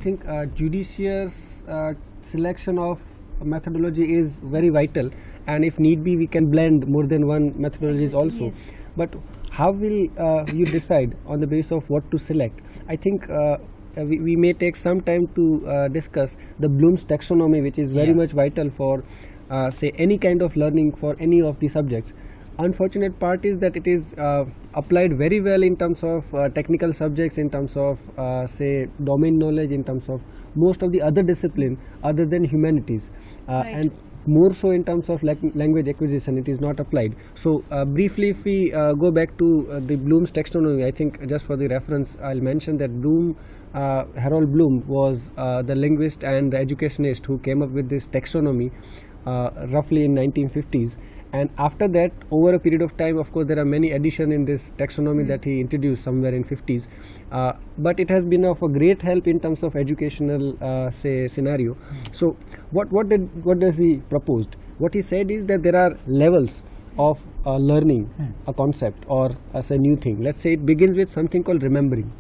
think judicious selection of methodology is very vital, and if need be we can blend more than one methodologies also. Yes. But how will you decide on the basis of what to select? I think we may take some time to discuss the Bloom's taxonomy, which is very much vital for say any kind of learning for any of the subjects. Unfortunate part is that it is applied very well in terms of technical subjects, in terms of say domain knowledge, in terms of most of the other discipline other than humanities, and more so in terms of language acquisition it is not applied. So briefly, if we go back to the Bloom's taxonomy, I think just for the reference I'll mention that Harold Bloom was the linguist and the educationist who came up with this taxonomy roughly in 1950s. And after that, over a period of time, of course, there are many additions in this taxonomy that he introduced somewhere in 50s. But it has been of a great help in terms of educational, say, scenario. So, what does he proposed? What he said is that there are levels of learning a concept or as a new thing. Let's say it begins with something called remembering.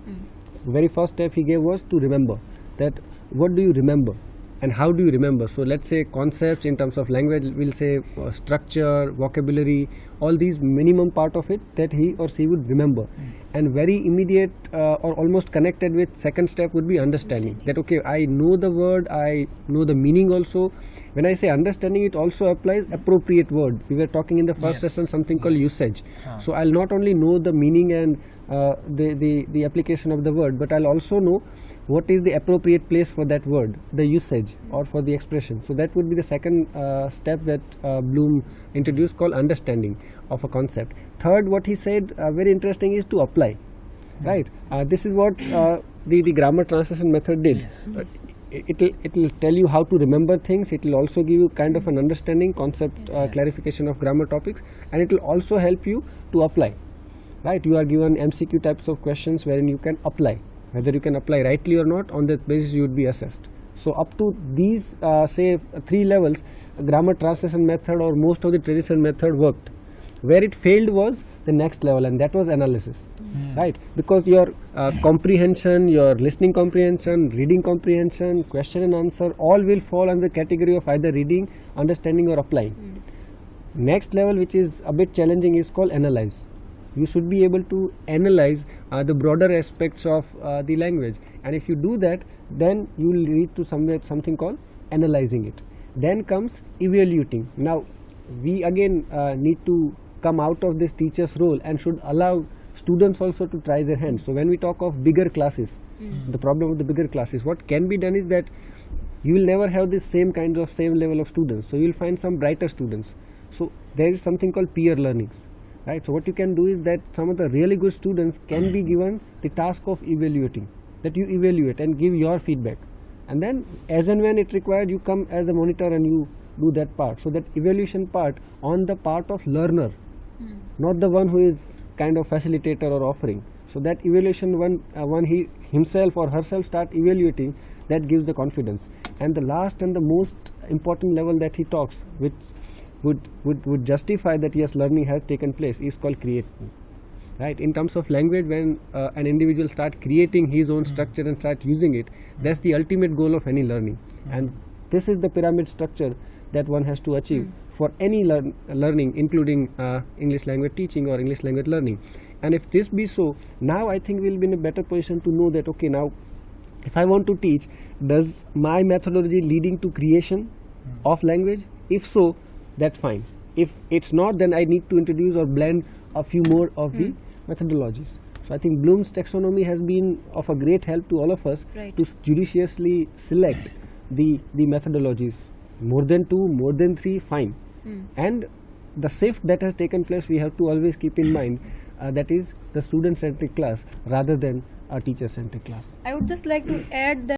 The very first step he gave was to remember. That what do you remember? And how do you remember? So let's say concepts in terms of language, we'll say structure, vocabulary, all these minimum part of it that he or she would remember. And very immediate or almost connected with second step would be understanding. That okay, I know the word, I know the meaning also. When I say understanding, it also applies appropriate word. We were talking in the first session something called usage. So I'll not only know the meaning and the application of the word, but I'll also know what is the appropriate place for that word, the usage or for the expression. So that would be the second step that Bloom introduced, called understanding of a concept. Third, what he said very interesting is to apply, right? This is what the grammar translation method did. It will tell you how to remember things. It will also give you kind of an understanding, concept clarification of grammar topics, and it will also help you to apply, right? You are given MCQ types of questions wherein you can apply. Whether you can apply rightly or not, on that basis you would be assessed. So up to these say 3 levels, grammar translation method or most of the traditional method worked. Where it failed was the next level, and that was analysis, right? Because your comprehension, your listening comprehension, reading comprehension, question and answer, all will fall under the category of either reading, understanding or applying. Next level, which is a bit challenging, is called analyze. You should be able to analyze the broader aspects of the language, and if you do that, then you will lead to something called analyzing it. Then comes evaluating. Now we again need to come out of this teacher's role and should allow students also to try their hands. So when we talk of bigger classes, the problem with the bigger classes, what can be done is that you will never have the same level of students. So you will find some brighter students. So there is something called peer learnings. Right. So what you can do is that some of the really good students can be given the task of evaluating, that you evaluate and give your feedback, and then as and when it required, you come as a monitor and you do that part. So that evaluation part on the part of learner, not the one who is kind of facilitator or offering. So that evaluation, when he himself or herself start evaluating, that gives the confidence. And the last and the most important level that he talks, which would justify that yes, learning has taken place, is called creating, right? In terms of language, when an individual start creating his own structure and start using it, that's the ultimate goal of any learning. And this is the pyramid structure that one has to achieve for any learning, including English language teaching or English language learning. And if this be so, now I think we'll be in a better position to know that okay, now if I want to teach, does my methodology leading to creation of language? If so, that's fine. If it's not, then I need to introduce or blend a few more of the methodologies. So I think Bloom's taxonomy has been of a great help to all of us to judiciously select the methodologies. More than 2, more than 3, fine. And the shift that has taken place, we have to always keep in mind that is the student-centric class rather than a teacher-centric class. I would just like to add that